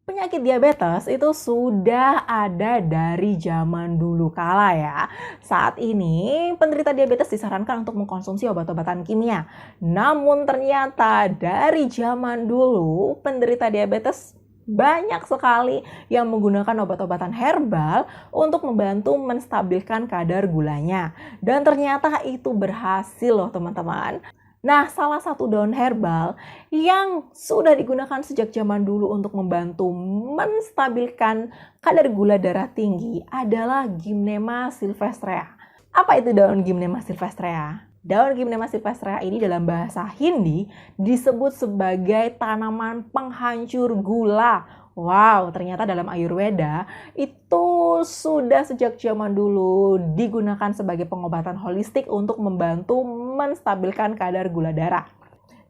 Penyakit diabetes itu sudah ada dari zaman dulu kala ya. Saat ini penderita diabetes disarankan untuk mengkonsumsi obat-obatan kimia. Namun ternyata dari zaman dulu penderita diabetes banyak sekali yang menggunakan obat-obatan herbal untuk membantu menstabilkan kadar gulanya. Dan ternyata itu berhasil loh teman-teman. Nah, salah satu daun herbal yang sudah digunakan sejak zaman dulu untuk membantu menstabilkan kadar gula darah tinggi adalah Gymnema sylvestrea. Apa itu daun Gymnema sylvestrea? Daun Gymnema sylvestrea ini dalam bahasa Hindi disebut sebagai tanaman penghancur gula. Wow, ternyata dalam Ayurveda itu sudah sejak zaman dulu digunakan sebagai pengobatan holistik untuk membantu menstabilkan kadar gula darah.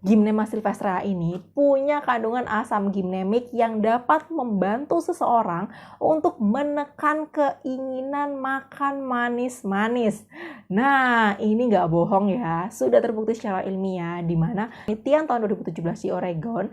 Gymnema sylvestrea ini punya kandungan asam gimnemik yang dapat membantu seseorang untuk menekan keinginan makan manis-manis. Nah, ini nggak bohong ya, sudah terbukti secara ilmiah di mana penelitian tahun 2017 di Oregon,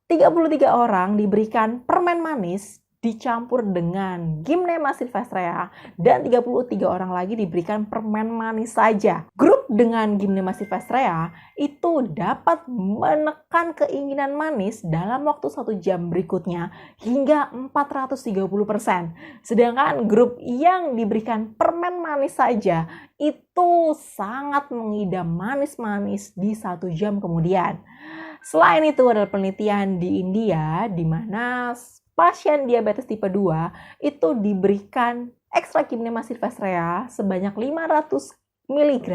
33 orang diberikan permen manis dicampur dengan Gymnema sylvestrea dan 33 orang lagi diberikan permen manis saja. Grup dengan Gymnema sylvestrea itu dapat menekan keinginan manis dalam waktu 1 jam berikutnya hingga 430%. Sedangkan grup yang diberikan permen manis saja itu sangat mengidam manis-manis di 1 jam kemudian. Selain itu adalah penelitian di India di mana pasien diabetes tipe 2 itu diberikan ekstrak Gymnema sylvestrea sebanyak 500 mg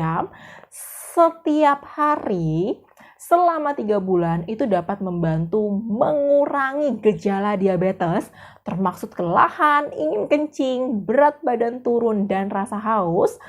setiap hari selama 3 bulan. Itu dapat membantu mengurangi gejala diabetes termasuk kelelahan, ingin kencing, berat badan turun, dan rasa haus,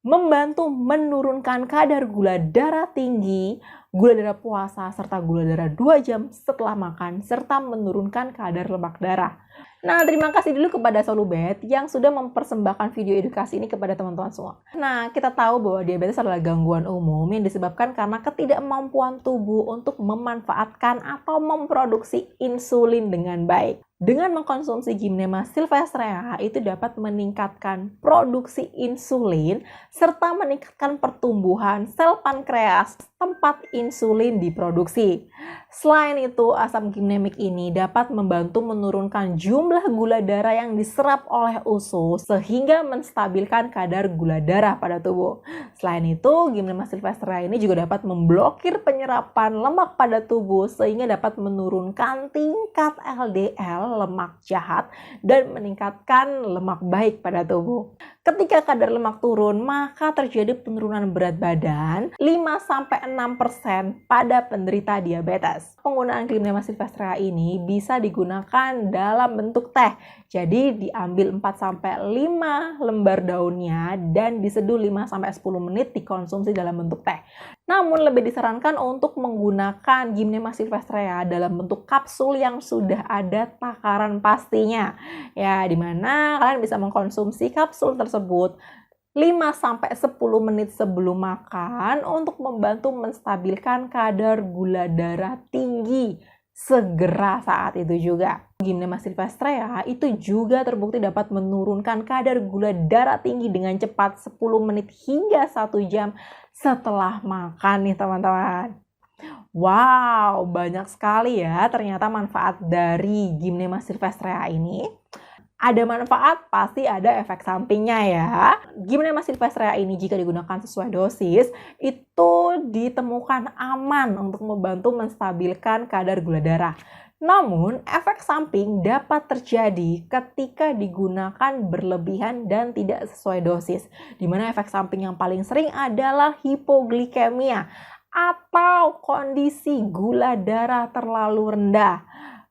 membantu menurunkan kadar gula darah tinggi, gula darah puasa, serta gula darah 2 jam setelah makan, serta menurunkan kadar lemak darah. Nah, terima kasih dulu kepada Solubed yang sudah mempersembahkan video edukasi ini kepada teman-teman semua. Nah, kita tahu bahwa diabetes adalah gangguan umum yang disebabkan karena ketidakmampuan tubuh untuk memanfaatkan atau memproduksi insulin dengan baik. Dengan mengkonsumsi Gymnema sylvestrea itu dapat meningkatkan produksi insulin serta meningkatkan pertumbuhan sel pankreas tempat insulin diproduksi. Selain itu, asam gimnemik ini dapat membantu menurunkan jumlah gula darah yang diserap oleh usus sehingga menstabilkan kadar gula darah pada tubuh. Selain itu, Gymnema sylvestrea ini juga dapat memblokir penyerapan lemak pada tubuh sehingga dapat menurunkan tingkat LDL lemak jahat dan meningkatkan lemak baik pada tubuh. Ketika kadar lemak turun, maka terjadi penurunan berat badan 5-6% pada penderita diabetes. Penggunaan Gymnema sylvestrea ini bisa digunakan dalam bentuk teh. Jadi diambil 4-5 lembar daunnya dan diseduh 5-10 menit dikonsumsi dalam bentuk teh. Namun lebih disarankan untuk menggunakan Gymnema sylvestrea dalam bentuk kapsul yang sudah ada takaran pastinya. Ya, di mana kalian bisa mengkonsumsi kapsul tersebut 5-10 menit sebelum makan untuk membantu menstabilkan kadar gula darah tinggi segera saat itu juga. Gymnema sylvestrea itu juga terbukti dapat menurunkan kadar gula darah tinggi dengan cepat 10 menit hingga 1 jam setelah makan nih teman-teman. Wow, banyak sekali ya ternyata manfaat dari Gymnema sylvestrea ini. Ada manfaat, pasti ada efek sampingnya ya. Gymnema sylvestrea ini jika digunakan sesuai dosis, itu ditemukan aman untuk membantu menstabilkan kadar gula darah. Namun, efek samping dapat terjadi ketika digunakan berlebihan dan tidak sesuai dosis. Di mana efek samping yang paling sering adalah hipoglikemia atau kondisi gula darah terlalu rendah.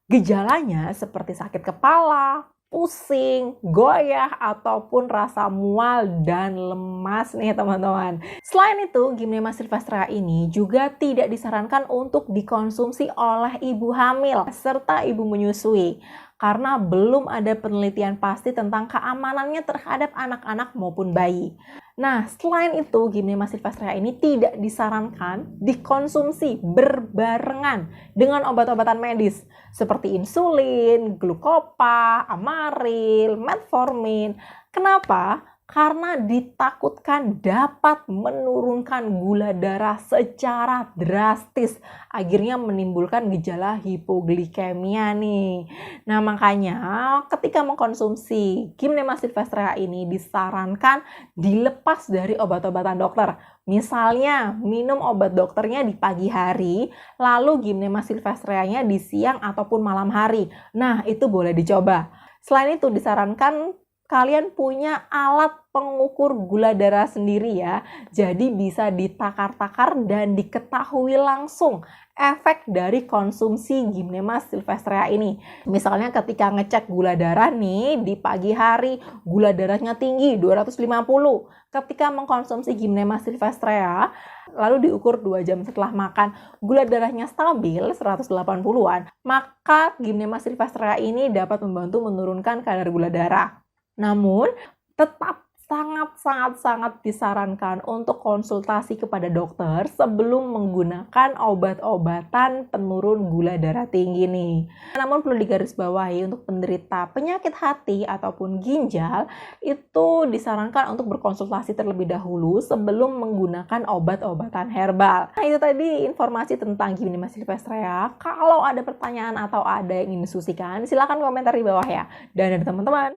Gejalanya seperti sakit kepala, pusing, goyah, ataupun rasa mual dan lemas nih teman-teman. Selain itu, Gymnema sylvestrea ini juga tidak disarankan untuk dikonsumsi oleh ibu hamil serta ibu menyusui karena belum ada penelitian pasti tentang keamanannya terhadap anak-anak maupun bayi. Nah, selain itu, Gymnema sylvestrea ini tidak disarankan dikonsumsi berbarengan dengan obat-obatan medis seperti insulin, glukopa, amaril, metformin. Kenapa? Karena ditakutkan dapat menurunkan gula darah secara drastis, akhirnya menimbulkan gejala hipoglikemia nih. Nah, makanya ketika mengkonsumsi Gymnema sylvestrea ini disarankan dilepas dari obat-obatan dokter. Misalnya minum obat dokternya di pagi hari, lalu Gymnema sylvestreanya di siang ataupun malam hari. Nah, itu boleh dicoba. Selain itu disarankan kalian punya alat pengukur gula darah sendiri ya. Jadi bisa ditakar-takar dan diketahui langsung efek dari konsumsi Gymnema sylvestrea ini. Misalnya ketika ngecek gula darah nih di pagi hari, gula darahnya tinggi 250. Ketika mengkonsumsi Gymnema sylvestrea, lalu diukur 2 jam setelah makan, gula darahnya stabil 180-an, maka Gymnema sylvestrea ini dapat membantu menurunkan kadar gula darah. Namun, tetap sangat disarankan untuk konsultasi kepada dokter sebelum menggunakan obat-obatan penurun gula darah tinggi nih. Namun perlu digarisbawahi untuk penderita penyakit hati ataupun ginjal itu disarankan untuk berkonsultasi terlebih dahulu sebelum menggunakan obat-obatan herbal. Nah, itu tadi informasi tentang Gymnema sylvestrea. Kalau ada pertanyaan atau ada yang ingin diskusikan, silakan komentar di bawah ya. Dan dari teman-teman